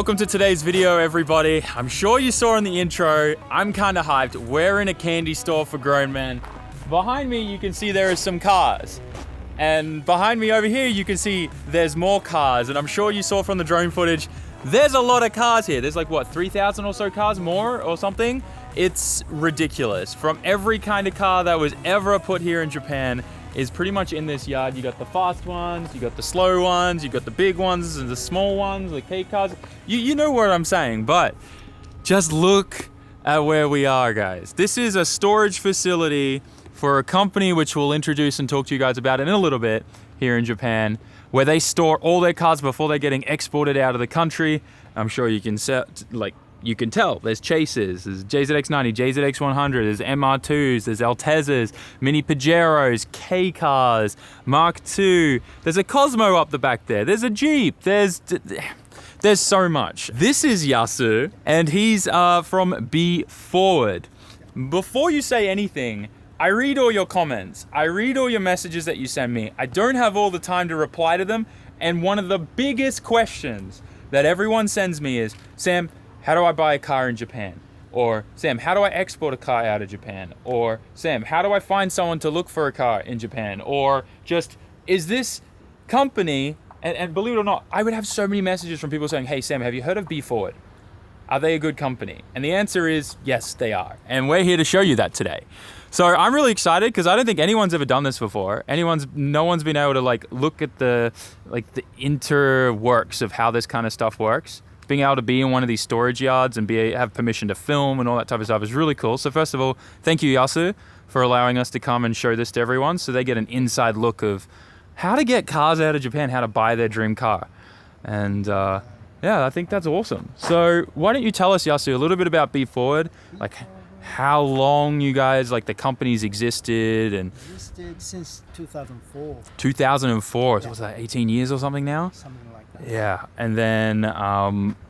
Welcome to today's video, everybody. I'm sure you saw in the intro, I'm kind of hyped. We're in a candy store for grown men. Behind me, you can see there is some cars. And behind me over here, you can see there's more cars. And I'm sure you saw from the drone footage, there's a lot of cars here. There's like, what, 3,000 or so cars more or something? It's ridiculous. From every kind of car that was ever put here in Japan is pretty much in this yard. You got the fast ones, you got the slow ones, you got the big ones and the small ones, the K cars. You know what I'm saying, but just look at where we are, guys. This is a storage facility for a company which we'll introduce and talk to you guys about in a little bit here in Japan, where they store all their cars before they're getting exported out of the country. I'm sure you can you can tell there's Chases, there's JZX90, JZX100, there's MR2s, there's Altezas, Mini Pajeros, K cars, Mark II. There's a Cosmo up the back there. There's a Jeep. There's so much. This is Yasu, and he's from Be Forward. Before you say anything, I read all your comments. I read all your messages that you send me. I don't have all the time to reply to them. And one of the biggest questions that everyone sends me is, Sam, how do I buy a car in Japan? Or, Sam, how do I export a car out of Japan? Or, Sam, how do I find someone to look for a car in Japan? Or just, is this company, and believe it or not, I would have so many messages from people saying, hey, Sam, have you heard of Be Forward? Are they a good company? And the answer is, yes, they are. And we're here to show you that today. So I'm really excited because I don't think anyone's ever done this before. No one's been able to look at the interworks of how this kind of stuff works. Being able to be in one of these storage yards and have permission to film and all that type of stuff is really cool. So first of all, thank you, Yasu, for allowing us to come and show this to everyone so they get an inside look of how to get cars out of Japan, how to buy their dream car. And yeah, I think that's awesome. So why don't you tell us, Yasu, a little bit about Be Forward, like how long you guys, the companies existed and... Existed since 2004. 2004, Yeah. So what's that, 18 years or something now? Something like that. Yeah, and then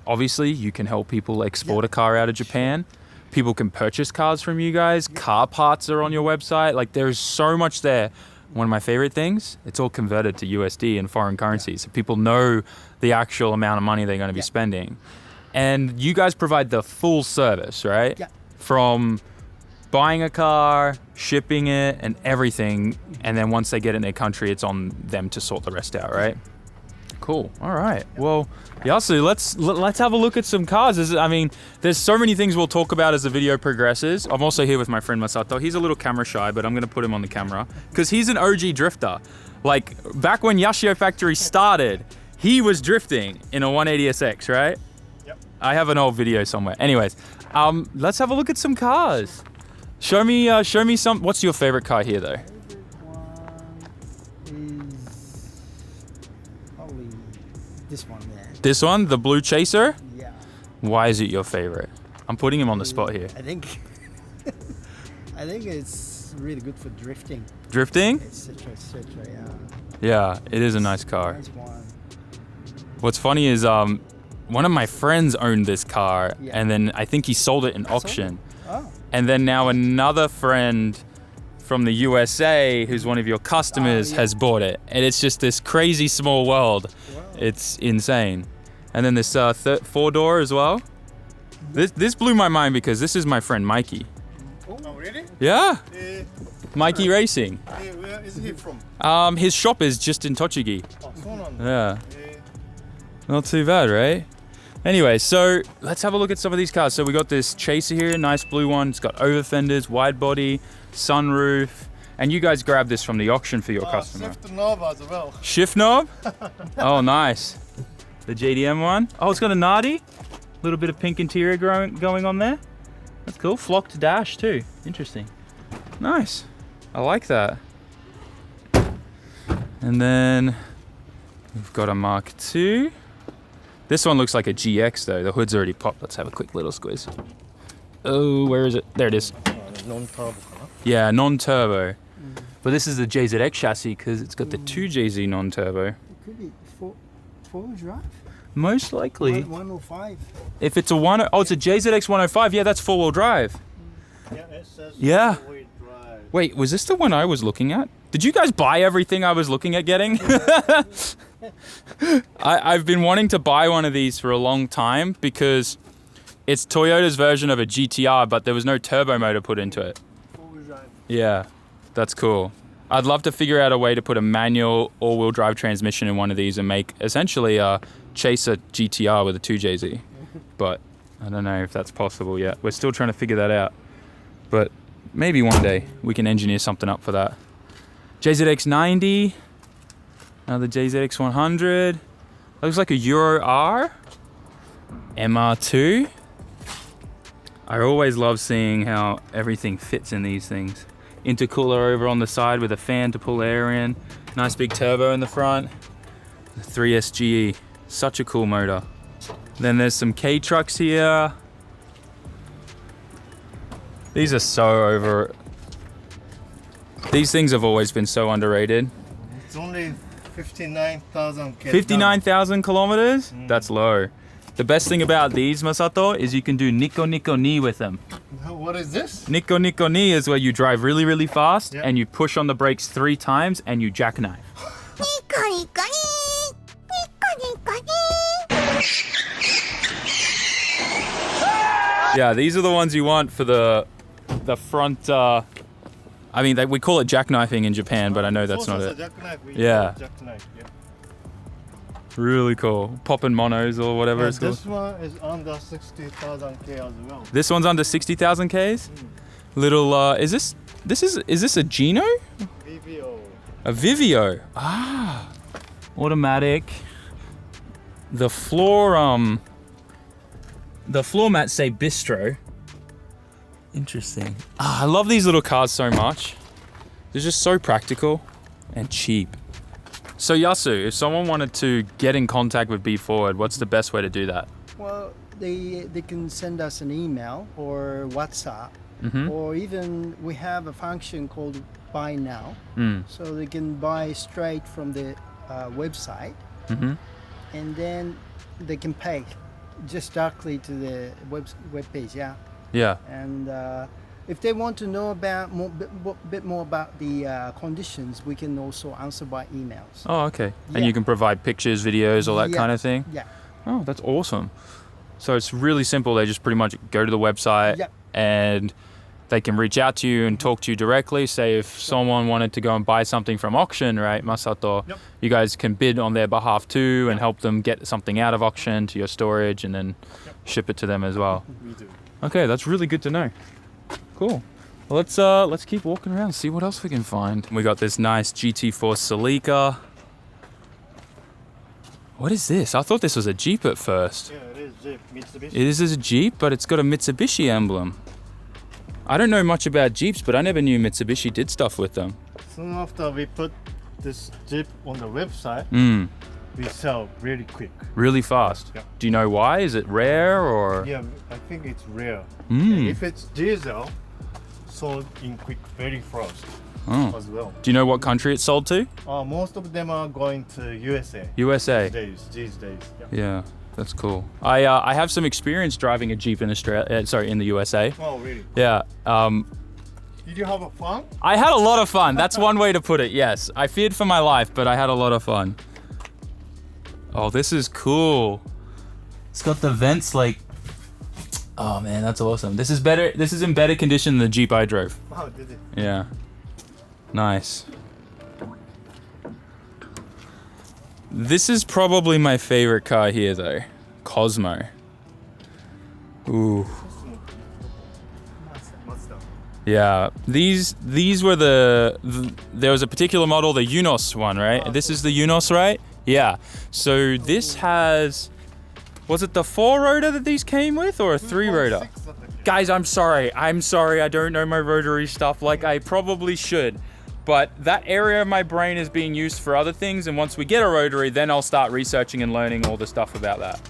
obviously you can help people export a car out of Japan. People can purchase cars from you guys. Car parts are on your website. There's so much there. One of my favorite things, it's all converted to USD and foreign currency, so people know the actual amount of money they're going to be spending. And you guys provide the full service, right? Yeah. From buying a car, shipping it, and everything, and then once they get it in their country, it's on them to sort the rest out, right? Cool. All right. Well, Yasu, let's have a look at some cars. There's so many things we'll talk about as the video progresses. I'm also here with my friend Masato. He's a little camera shy, but I'm going to put him on the camera because he's an OG drifter. Back when Yashio Factory started, he was drifting in a 180SX, right? Yep. I have an old video somewhere. Anyways, let's have a look at some cars. Show me some. What's your favorite car here, though? This one there. This one, the blue Chaser? Yeah. Why is it your favorite? I'm putting him on the spot here. I think it's really good for drifting. Drifting? Etc. Yeah. Yeah, it is a nice car. Nice one. What's funny is one of my friends owned this car, and then I think he sold it in auction. Oh. And then now another friend from the USA, who's one of your customers, has bought it. And it's just this crazy small world. Wow. It's insane. And then this 4-door as well. This blew my mind because this is my friend Mikey. Oh, really? Yeah, Mikey Racing. Where is he from? His shop is just in Tochigi. Oh, so on. Yeah, not too bad, right? Anyway, so let's have a look at some of these cars. So we got this Chaser here, nice blue one. It's got over fenders, wide body, sunroof. And you guys grabbed this from the auction for your customer. Shift knob as well. Shift knob? Oh, nice. The JDM one. Oh, it's got a Nardi. Little bit of pink interior going on there. That's cool. Flocked dash too. Interesting. Nice. I like that. And then we've got a Mark II. This one looks like a GX though. The hood's already popped. Let's have a quick little squeeze. Oh, where is it? There it is. Non-turbo. Yeah, non-turbo. But this is the JZX chassis because it's got the 2JZ non-turbo. It could be four-wheel drive. Most likely. 105. If it's it's a JZX 105. Yeah, that's four-wheel drive. Yeah, it says Yeah. four-wheel drive. Wait, was this the one I was looking at? Did you guys buy everything I was looking at getting? I've been wanting to buy one of these for a long time because it's Toyota's version of a GTR, but there was no turbo motor put into it. Four-wheel drive. Yeah, that's cool. I'd love to figure out a way to put a manual all-wheel drive transmission in one of these and make essentially a Chaser GTR with a 2JZ. But I don't know if that's possible yet. We're still trying to figure that out. But maybe one day we can engineer something up for that. JZX90, another JZX100. Looks like a Euro R. MR2. I always love seeing how everything fits in these things. Intercooler over on the side with a fan to pull air in. Nice big turbo in the front. The 3SGE, such a cool motor. Then there's some K trucks here. These are so over. These things have always been so underrated. It's only 59,000 km. 59,000 kilometers? That's low. The best thing about these, Masato, is you can do Nico Nico Ni with them. What is this? Nico Nico Ni is where you drive really, really fast Yeah. and you push on the brakes 3 times and you jackknife. Yeah, these are the ones you want for the front. I mean, we call it jackknifing in Japan, but I know that's not it. Yeah. Jackknife, yeah. Really cool. Popping monos or whatever it's called. This one is under 60,000 K as well. This one's under 60,000 Ks. Little. Is this a Gino? VVO. A Vivio. Ah. Automatic. The floor mats say Bistro. Interesting. I love these little cars so much. They're just so practical and cheap. So Yasu, if someone wanted to get in contact with Be Forward, what's the best way to do that? Well, they can send us an email or WhatsApp, or even we have a function called Buy Now, so they can buy straight from the website, and then they can pay just directly to the web page. Yeah. Yeah. And if they want to know about bit more about the conditions, we can also answer by emails. Oh, okay. And Yeah. you can provide pictures, videos, all that Yeah. kind of thing? Yeah. Oh, that's awesome. So it's really simple. They just pretty much go to the website Yeah. and they can reach out to you and talk to you directly. Say if someone wanted to go and buy something from auction, right, Masato, Yep. you guys can bid on their behalf too and help them get something out of auction to your storage and then ship it to them as well. We do. Okay, that's really good to know. Cool. Well, let's keep walking around and see what else we can find. We got this nice GT4 Celica. What is this? I thought this was a Jeep at first. Yeah, it is Jeep, Mitsubishi. It is a Jeep, but it's got a Mitsubishi emblem. I don't know much about Jeeps, but I never knew Mitsubishi did stuff with them. Soon after we put this Jeep on the website, we sell really quick. Really fast. Yeah. Do you know why? Is it rare or? Yeah, I think it's rare. Mm. If it's diesel, sold in quick very fast Oh. as well. Do you know what country it's sold to? Most of them are going to USA USA. these days. Yeah. Yeah, that's cool. I have some experience driving a Jeep in Australia. Sorry, in the USA. Oh, really? Yeah. Did you have a fun? I had a lot of fun. That's one way to put it. Yes, I feared for my life, but I had a lot of fun. Oh, this is cool. It's got the vents like. Oh man, that's awesome. This is better. This is in better condition than the Jeep I drove. Wow, did it? Yeah. Nice. This is probably my favorite car here though. Cosmo. Ooh. Mazda. Yeah. These were there was a particular model, the Unos one, right? This is the Unos, right? Yeah. So this has, was it the 4-rotor that these came with or a 3-rotor? 2.6 at the- Guys, I'm sorry. I don't know my rotary stuff like I probably should. But that area of my brain is being used for other things, and once we get a rotary, then I'll start researching and learning all the stuff about that.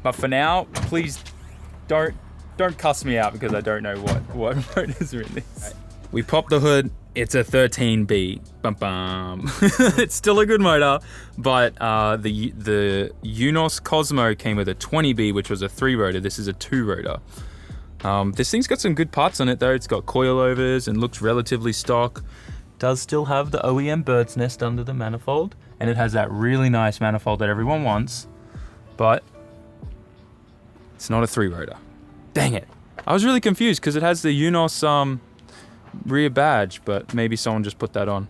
But for now, please don't cuss me out because I don't know what motors are in this. We pop the hood. It's a 13B. Bum bum. It's still a good motor, but the Unos Cosmo came with a 20B, which was a 3-rotor. This is a 2-rotor. This thing's got some good parts on it though. It's got coilovers and looks relatively stock. Does still have the OEM bird's nest under the manifold. and it has that really nice manifold that everyone wants, but it's not a 3-rotor. Dang it. I was really confused because it has the UNOS rear badge, but maybe someone just put that on.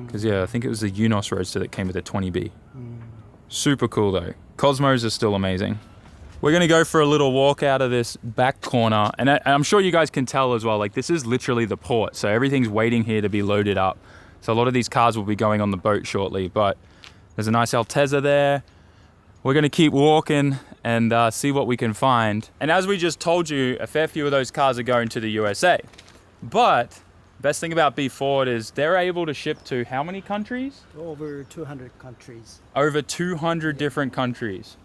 Because yeah, I think it was the UNOS Roadster that came with the 20B. Super cool though. Cosmos are still amazing. We're gonna go for a little walk out of this back corner, and I'm sure you guys can tell as well, like this is literally the port, so everything's waiting here to be loaded up. So a lot of these cars will be going on the boat shortly, but there's a nice Altezza there. We're gonna keep walking and see what we can find. And as we just told you, a fair few of those cars are going to the USA. But best thing about B Ford is they're able to ship to how many countries? Over 200 countries. Over 200 different countries.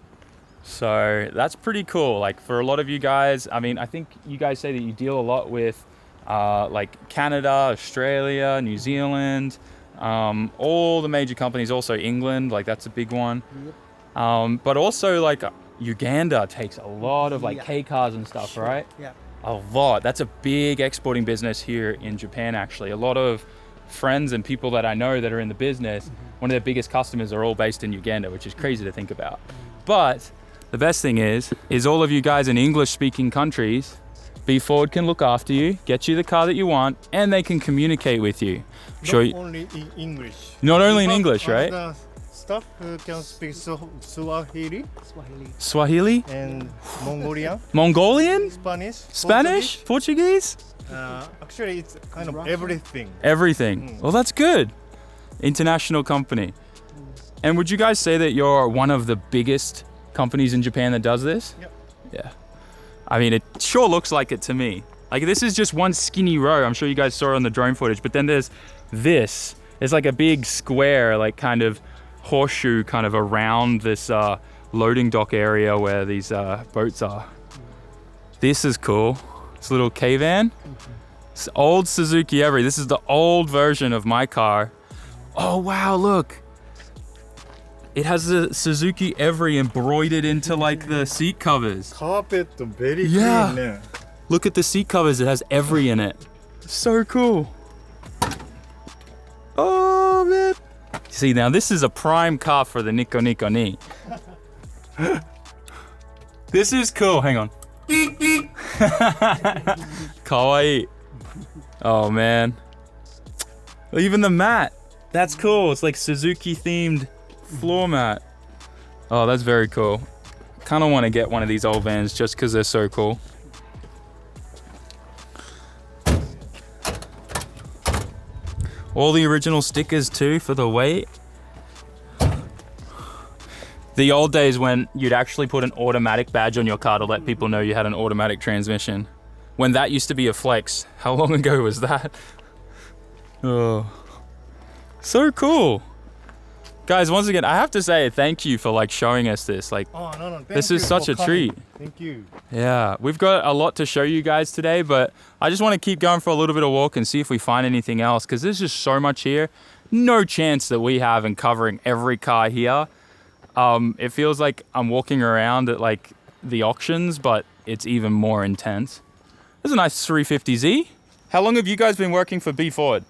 So that's pretty cool. Like for a lot of you guys, I mean, I think you guys say that you deal a lot with like Canada, Australia, New Zealand, all the major companies, also England, like that's a big one. Yep. But also like Uganda takes a lot of like K cars and stuff, right? Yeah. A lot. That's a big exporting business here in Japan, actually. A lot of friends and people that I know that are in the business, one of their biggest customers are all based in Uganda, which is crazy to think about. But the best thing is all of you guys in English-speaking countries, B Ford can look after you, get you the car that you want, and they can communicate with you. Not only in English. Not only in English, right? The staff who can speak Swahili. Swahili? And Mongolian. Mongolian? Spanish. Portuguese? Actually, it's kind of everything. Everything. Well, that's good. International company. And would you guys say that you're one of the biggest companies in Japan that does this? Yep. Yeah. I mean, it sure looks like it to me. Like this is just one skinny row. I'm sure you guys saw it on the drone footage, but then there's this. It's like a big square, like kind of horseshoe kind of around this loading dock area where these boats are. This is cool. This little K-van. It's old Suzuki Every. This is the old version of my car. Oh, wow, look. It has the Suzuki Every embroidered into like the seat covers. Carpet, very clean. Look at the seat covers. It has Every in it. So cool. Oh, man. See, now this is a prime car for the Nico Nico Ni. This is cool. Hang on. Kawaii. Oh, man. Even the mat. That's cool. It's like Suzuki themed floor mat. Oh, that's very cool. Kind of want to get one of these old vans just because they're so cool. All the original stickers too for the weight. The old days when you'd actually put an automatic badge on your car to let people know you had an automatic transmission. When that used to be a flex. How long ago was that? Oh, so cool. Guys, once again, I have to say thank you for like showing us this. Like, this is such a treat. Thank you. Yeah, we've got a lot to show you guys today, but I just want to keep going for a little bit of walk and see if we find anything else, because there's just so much here. No chance that we have in covering every car here. It feels like I'm walking around at like the auctions, but it's even more intense. There's a nice 350Z. How long have you guys been working for B Ford?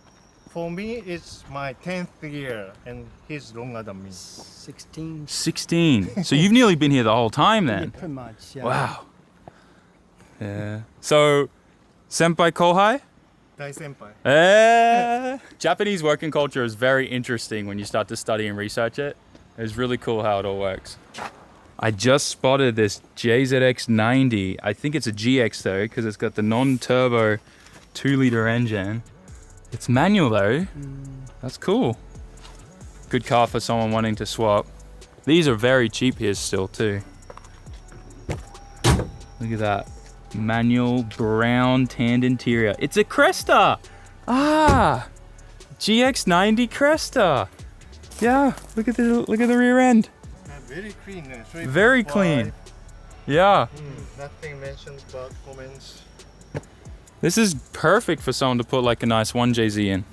For me, it's my 10th year, and he's longer than me. 16. 16. So you've nearly been here the whole time then? Yeah, pretty much, yeah. Wow. Yeah. So, senpai kohai? Dai senpai. Japanese working culture is very interesting when you start to study and research it. It's really cool how it all works. I just spotted this JZX90. I think it's a GX though, because it's got the non-turbo 2-liter engine. It's manual though. That's cool. Good car for someone wanting to swap. These are very cheap here still too. Look at that. Manual brown tanned interior. It's a Cresta! Ah! GX90 Cresta. Yeah, look at the rear end. Very clean. Very clean. Yeah. Nothing mentioned about comments. This is perfect for someone to put like a nice 1JZ in.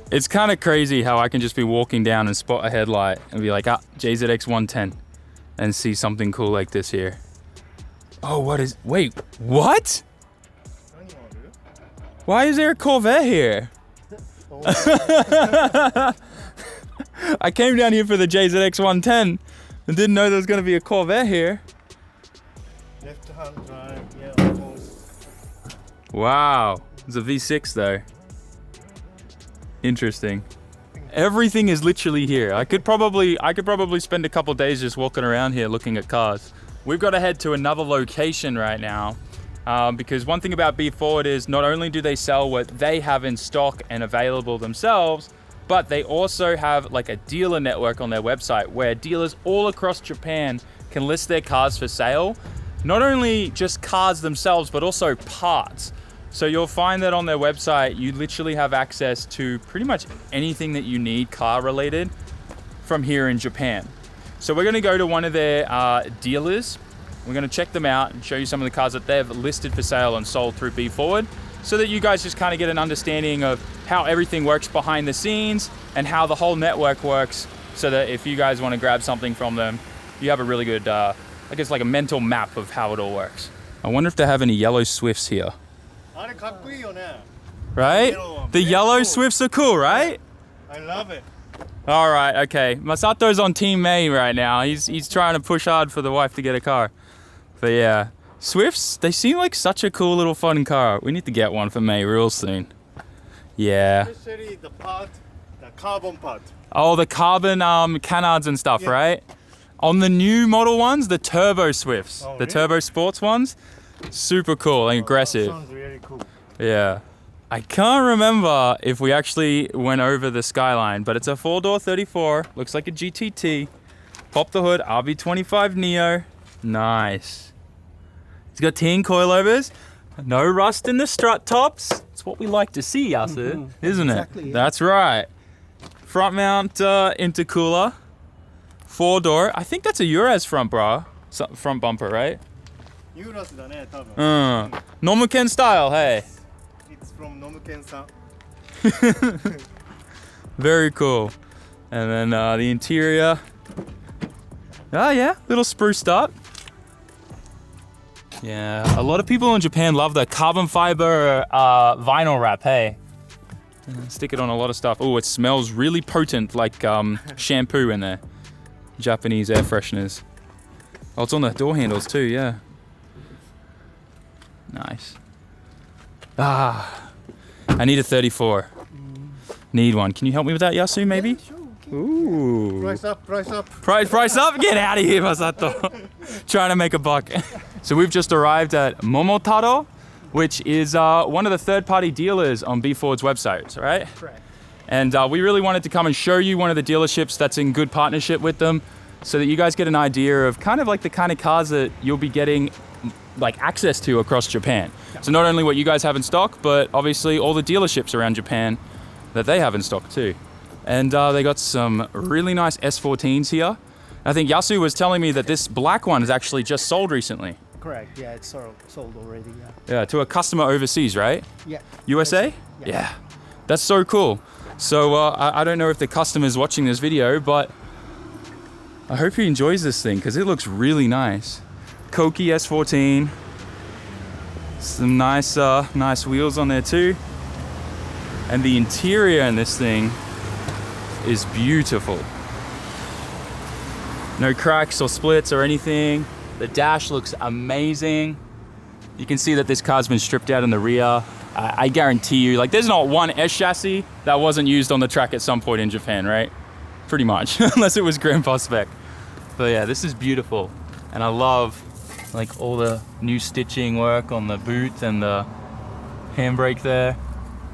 It's kind of crazy how I can just be walking down and spot a headlight and be like, JZX 110 and see something cool like this here. Oh, wait, what? Why is there a Corvette here? I came down here for the JZX 110 and didn't know there was going to be a Corvette here. Left-hand drive, yeah, almost. Wow. It's a V6 though. Interesting. Everything is literally here. I could probably spend a couple days just walking around here looking at cars. We've got to head to another location right now because one thing about Be Forward is not only do they sell what they have in stock and available themselves, but they also have like a dealer network on their website where dealers all across Japan can list their cars for sale. Not only just cars themselves, but also parts. So you'll find that on their website, you literally have access to pretty much anything that you need car related from here in Japan. So we're gonna go to one of their dealers. We're gonna check them out and show you some of the cars that they've listed for sale and sold through Be Forward, so that you guys just kind of get an understanding of how everything works behind the scenes and how the whole network works, so that if you guys wanna grab something from them, you have a really good, I guess like a mental map of how it all works. I wonder if they have any yellow Swifts here. Right? The yellow Swifts are cool, right? I love it. All right, okay. Masato's on Team May right now. He's trying to push hard for the wife to get a car. But yeah, Swifts, they seem like such a cool little fun car. We need to get one for May real soon. Yeah. Especially the part, the carbon part. Oh, the carbon canards and stuff, Yeah. right? On the new model ones, the Turbo Swifts, Oh, the really? Turbo Sports ones, super cool and aggressive. Sounds really cool. Yeah. I can't remember if we actually went over the Skyline, but it's a 4-door 34. Looks like a GTT. Pop the hood, RB25 Neo. Nice. It's got 10 coilovers. No rust in the strut tops. It's what we like to see, Yasu, isn't Exactly, it? yeah. That's right. Front mount intercooler. 4-door. I think that's a Urez front front bumper, right? ユーラスだね、多分。Nomuken style, hey. It's from Nomuken-san. Very cool. And then the interior. Oh yeah, little spruced up. Yeah, a lot of people in Japan love the carbon fiber vinyl wrap, hey. Stick it on a lot of stuff. Oh, it smells really potent, like shampoo in there. Japanese air fresheners. Oh, it's on the door handles too, yeah. Nice. Ah, I need a 34. Need one. Can you help me with that, Yasu, maybe? Yeah, sure, okay. Ooh. Price up, price up. Price up? Get out of here, Masato. Trying to make a buck. So we've just arrived at Momotaro, which is one of the third-party dealers on Be Forward's website, right? Correct. And we really wanted to come and show you one of the dealerships that's in good partnership with them, so that you guys get an idea of kind of like the kind of cars that you'll be getting like access to across Japan. So not only what you guys have in stock, but obviously all the dealerships around Japan that they have in stock too. And they got some really nice S14s here. I think Yasu was telling me that this black one is actually just sold recently. Correct. Yeah, it's sold already. Yeah. Yeah, to a customer overseas, right? Yeah. USA? Yeah. Yeah. That's so cool. So I don't know if the customer's watching this video, but I hope he enjoys this thing because it looks really nice. Koki S14. Some nice nice wheels on there too. And the interior in this thing is beautiful. No cracks or splits or anything. The dash looks amazing. You can see that this car's been stripped out in the rear. I guarantee you, like, there's not one S chassis that wasn't used on the track at some point in Japan, right? Pretty much, unless it was grandpa spec. But yeah, this is beautiful. And I love like all the new stitching work on the boot and the handbrake there.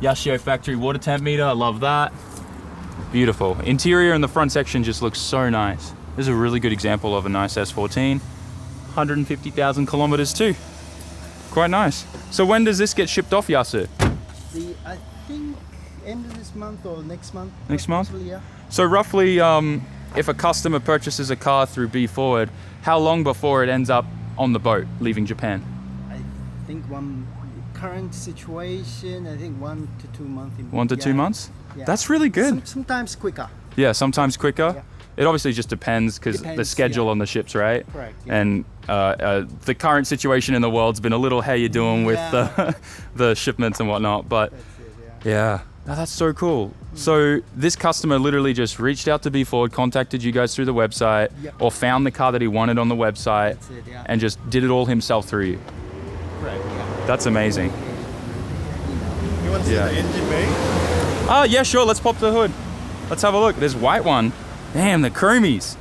Yashio factory water temp meter, I love that. Beautiful. Interior in the front section just looks so nice. This is a really good example of a nice S14. 150,000 kilometers too. Quite nice. So when does this get shipped off, Yasu? I think end of this month or next month. Next month? possibly, yeah. So roughly, if a customer purchases a car through Be Forward, how long before it ends up on the boat leaving Japan? I think current situation, I think 1 to 2 months. 1 to 2 months? Yeah. That's really good. Sometimes quicker. Yeah, sometimes quicker. Yeah. It obviously just depends because the Depends, schedule yeah. on the ships, right? Correct. Yeah. And the current situation in the world's been a little how you doing with Yeah. the shipments and whatnot. But That's it, yeah. yeah, Oh, that's so cool. So this customer literally just reached out to B Ford, contacted you guys through the website, or found the car that he wanted on the website, That's it, yeah. and just did it all himself through you. Right. Yeah. That's amazing. You want to see Yeah. the engine bay? Oh, yeah, sure. Let's pop the hood. Let's have a look. There's white one. Damn, the chromies.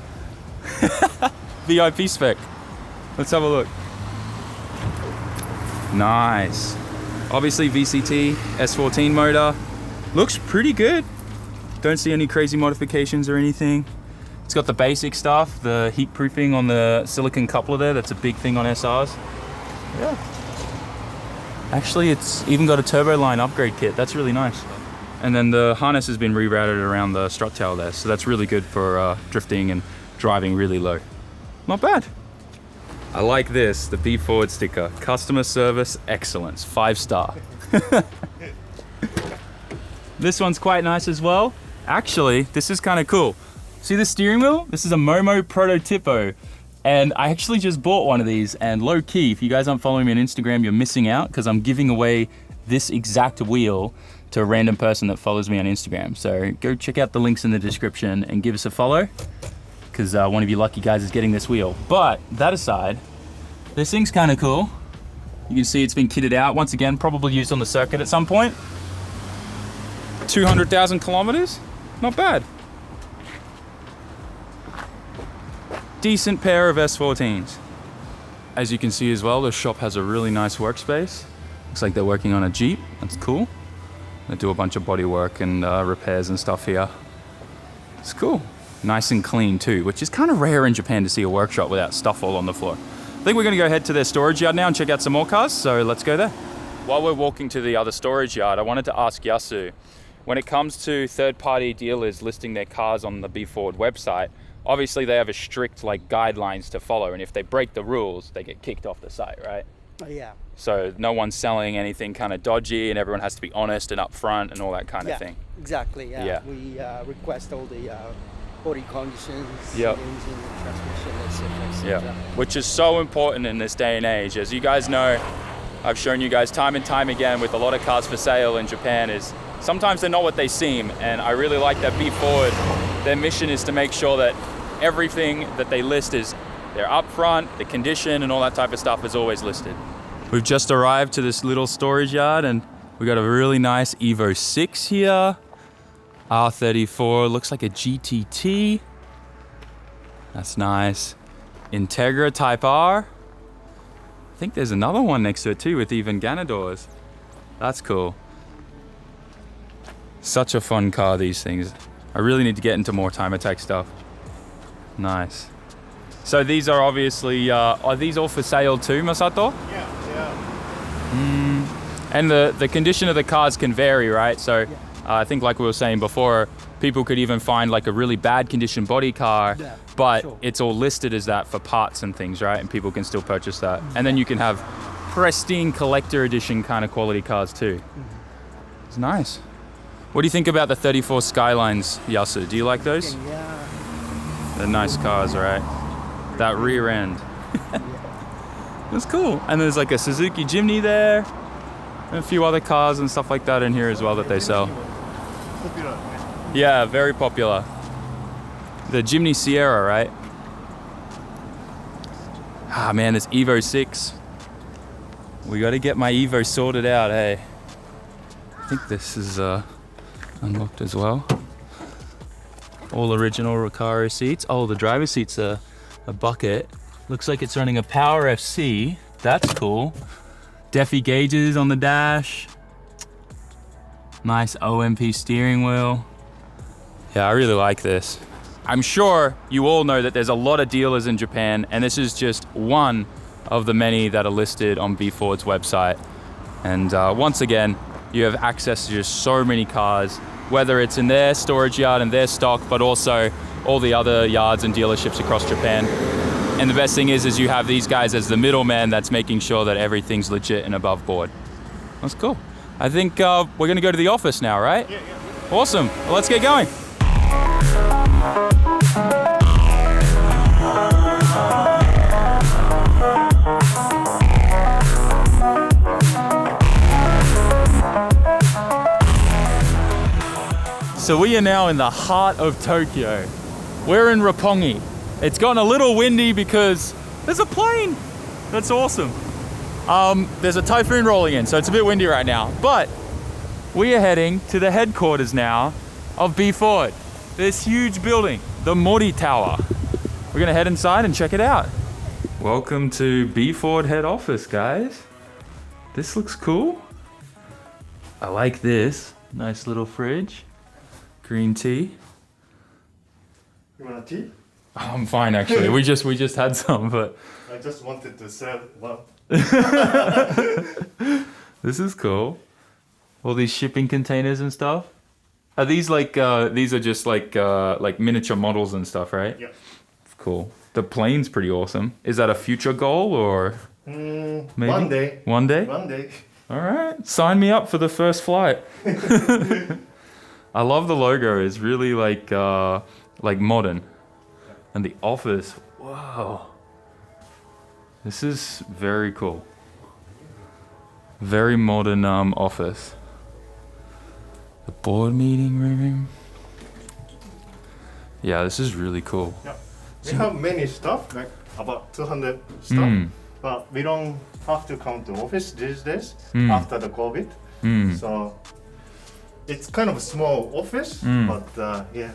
VIP spec. Let's have a look. Nice. Obviously VCT S14 motor. Looks pretty good. Don't see any crazy modifications or anything. It's got the basic stuff, the heat proofing on the silicon coupler there. That's a big thing on SRs. Yeah. Actually, it's even got a turbo line upgrade kit. That's really nice. And then the harness has been rerouted around the strut tail there. So that's really good for drifting and driving really low. Not bad. I like this, the B Ford sticker. Customer service excellence, 5-star. This one's quite nice as well. Actually, this is kind of cool. See the steering wheel? This is a Momo Prototipo. And I actually just bought one of these, and low key, if you guys aren't following me on Instagram, you're missing out because I'm giving away this exact wheel to a random person that follows me on Instagram. So go check out the links in the description and give us a follow, because one of you lucky guys is getting this wheel. But that aside, this thing's kind of cool. You can see it's been kitted out. Once again, probably used on the circuit at some point. 200,000 kilometers, not bad. Decent pair of S14s. As you can see as well, the shop has a really nice workspace. Looks like they're working on a Jeep, that's cool. They do a bunch of body work and repairs and stuff here. It's cool. Nice and clean too, which is kind of rare in Japan to see a workshop without stuff all on the floor. I think we're gonna go head to their storage yard now and check out some more cars, so let's go there. While we're walking to the other storage yard, I wanted to ask Yasu, when it comes to third-party dealers listing their cars on the B Ford website, obviously they have a strict guidelines to follow, and if they break the rules, they get kicked off the site, right? Yeah. So no one's selling anything kind of dodgy, and everyone has to be honest and upfront and all that kind of thing. Exactly. Yeah. Yeah. We request all the body conditions, Yep. engine, transmission, etc. Yeah, which is so important in this day and age. As you guys know, I've shown you guys time and time again with a lot of cars for sale in Japan is sometimes they're not what they seem, and I really like that B Ford, their mission is to make sure that everything that they list is they're upfront, the condition and all that type of stuff is always listed. We've just arrived to this little storage yard and we got a really nice Evo 6 here. R34, looks like a GTT. That's nice. Integra Type R. I think there's another one next to it too with even Ganadors. That's cool. Such a fun car, these things. I really need to get into more time attack stuff. Nice. So these are obviously, are these all for sale too, Masato? Yeah. And the condition of the cars can vary, right? So I think like we were saying before, people could even find like a really bad condition body car, but it's all listed as that for parts and things, right? And people can still purchase that. And then you can have pristine collector edition kind of quality cars too. It's nice. What do you think about the 34 Skylines, Yasu? Do you like those? Yeah. They're nice cars, right? That rear end. That's cool. And there's like a Suzuki Jimny there, and a few other cars and stuff like that in here as well that they sell. Popular. Yeah, very popular. The Jimny Sierra, right? Ah man, this Evo 6. We gotta get my Evo sorted out, hey. I think this is unlocked as well. All original Recaro seats. Oh, the driver's seat's a bucket. Looks like it's running a Power FC. That's cool. Defi gauges on the dash. Nice OMP steering wheel. Yeah, I really like this. I'm sure you all know that there's a lot of dealers in Japan, and this is just one of the many that are listed on B Ford's website. And once again, you have access to just so many cars, whether it's in their storage yard and their stock, but also all the other yards and dealerships across Japan. And the best thing is you have these guys as the middleman that's making sure that everything's legit and above board. That's cool. I think we're gonna go to the office now, right? Yeah. Awesome, well, let's get going. So we are now in the heart of Tokyo. We're in Roppongi. It's gotten a little windy because there's a plane. That's awesome. There's a typhoon rolling in, so it's a bit windy right now. But we are heading to the headquarters now of B Ford. This huge building, the Mori Tower. We're gonna head inside and check it out. Welcome to B Ford head office, guys. This looks cool. I like this. Nice little fridge. Green tea. You want a tea? Oh, I'm fine actually. we just had some, but I just wanted to sell one. this is cool. All these shipping containers and stuff. Are these like these are just like miniature models and stuff, right? Yeah. Cool. The plane's pretty awesome. Is that a future goal or maybe one day? One day? One day. All right. Sign me up for the first flight. I love the logo. It's really like modern. And the office. Wow. This is very cool. Very modern office. The board meeting room. Yeah, this is really cool. Yeah. We have many stuff, like about 200 stuff, but we don't have to come to office these days after the COVID. So it's kind of a small office, but yeah,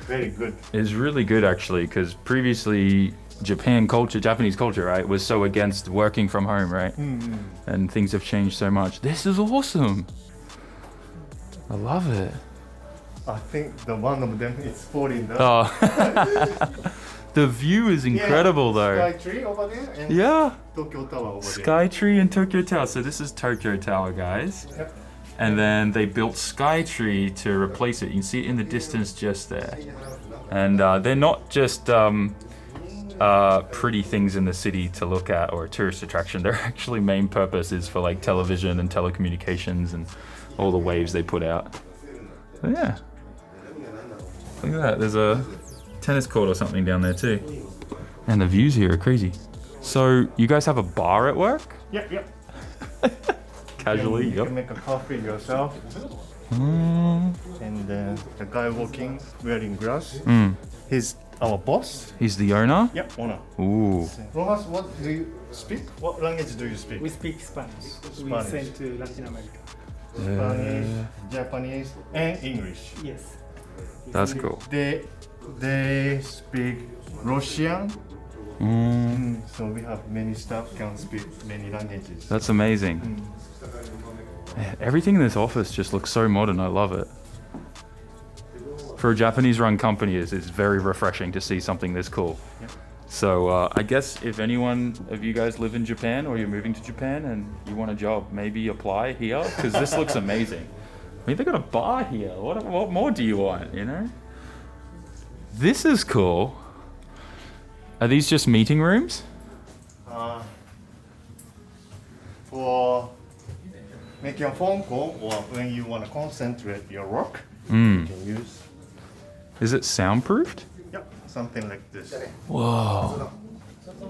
very good. It's really good actually, because previously Japanese culture, right, was so against working from home, right? And things have changed so much. This is awesome. I love it. I think the one of them is falling down. Oh. The view is incredible though. Sky tree over there and Tokyo Tower over there. Sky tree and Tokyo Tower. So this is Tokyo Tower, guys. Yep. And then they built Sky Tree to replace it. You can see it in the distance just there. And they're not just pretty things in the city to look at or a tourist attraction. Their actually main purpose is for like television and telecommunications and all the waves they put out. So yeah. Look at that. There's a tennis court or something down there too. And the views here are crazy. So you guys have a bar at work? Yep. Casually, you can make a coffee yourself. And the guy walking wearing glass, he's our boss. He's the owner? Yep, owner. Ooh. Rojas, what do you speak? What language do you speak? We speak Spanish. We send to Latin America. Spanish, Japanese, and English. Yes. That's cool. They speak Russian. So we have many staff can speak many languages. That's amazing. Man, everything in this office just looks so modern. I love it. For a Japanese-run company, it's very refreshing to see something this cool. Yep. So I guess if anyone of you guys live in Japan or you're moving to Japan and you want a job, maybe apply here because this looks amazing. I mean, they got a bar here. What more do you want? You know? This is cool. Are these just meeting rooms? For making a phone call or when you want to concentrate your work, you can use. Is it soundproofed? Yep, something like this. Whoa.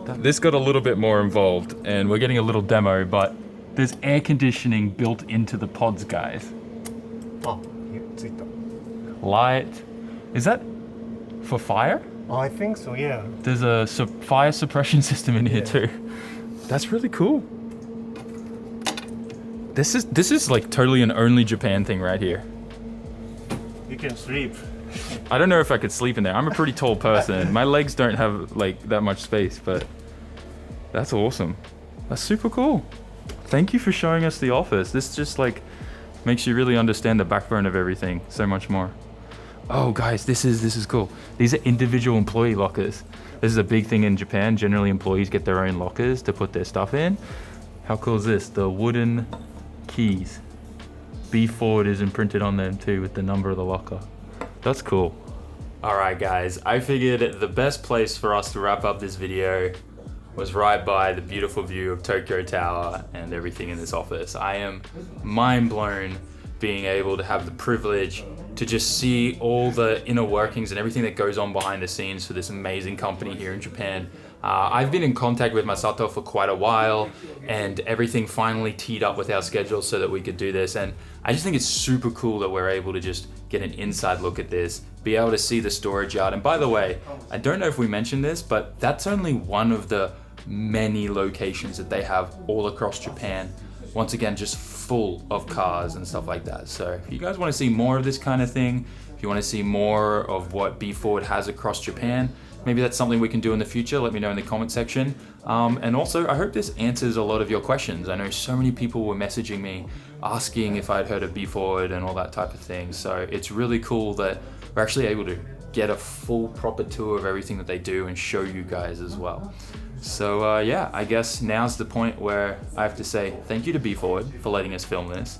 This got a little bit more involved and we're getting a little demo, but there's air conditioning built into the pods, guys. Oh, it's Light. Is that for fire? Oh, I think so, yeah. There's a fire suppression system in here too. That's really cool. This is like totally an only Japan thing right here. You can sleep. I don't know if I could sleep in there. I'm a pretty tall person. My legs don't have like that much space, but that's awesome. That's super cool. Thank you for showing us the office. This just like makes you really understand the backbone of everything so much more. Oh guys, this is cool. These are individual employee lockers. This is a big thing in Japan. Generally employees get their own lockers to put their stuff in. How cool is this? The wooden keys. B Ford is imprinted on them too with the number of the locker. That's cool. All right guys, I figured the best place for us to wrap up this video was right by the beautiful view of Tokyo Tower and everything in this office. I am mind blown being able to have the privilege to just see all the inner workings and everything that goes on behind the scenes for this amazing company here in Japan. I've been in contact with Masato for quite a while, and everything finally teed up with our schedule so that we could do this. And I just think it's super cool that we're able to just get an inside look at this, be able to see the storage yard. And by the way, I don't know if we mentioned this, but that's only one of the many locations that they have all across Japan. Once again, just full of cars and stuff like that. So if you guys want to see more of this kind of thing, if you want to see more of what B Ford has across Japan, maybe that's something we can do in the future. Let me know in the comment section. And also, I hope this answers a lot of your questions. I know so many people were messaging me asking if I'd heard of B Ford and all that type of thing. So it's really cool that we're actually able to get a full proper tour of everything that they do and show you guys as well. So yeah, I guess now's the point where I have to say thank you to B Ford for letting us film this.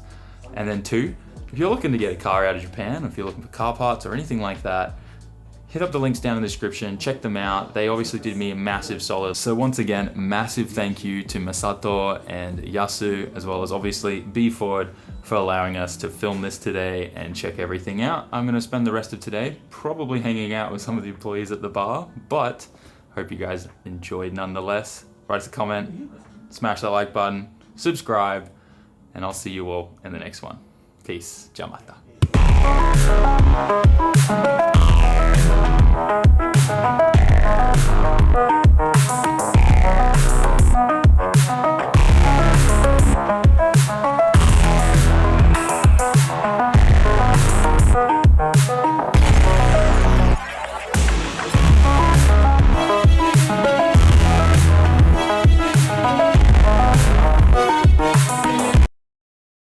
And then 2, if you're looking to get a car out of Japan, or if you're looking for car parts or anything like that, hit up the links down in the description, check them out. They obviously did me a massive solid. So once again, massive thank you to Masato and Yasu, as well as obviously B Ford, for allowing us to film this today and check everything out. I'm gonna spend the rest of today probably hanging out with some of the employees at the bar, but hope you guys enjoyed nonetheless. Write us a comment, smash that like button, subscribe, and I'll see you all in the next one. Peace. Ja mata.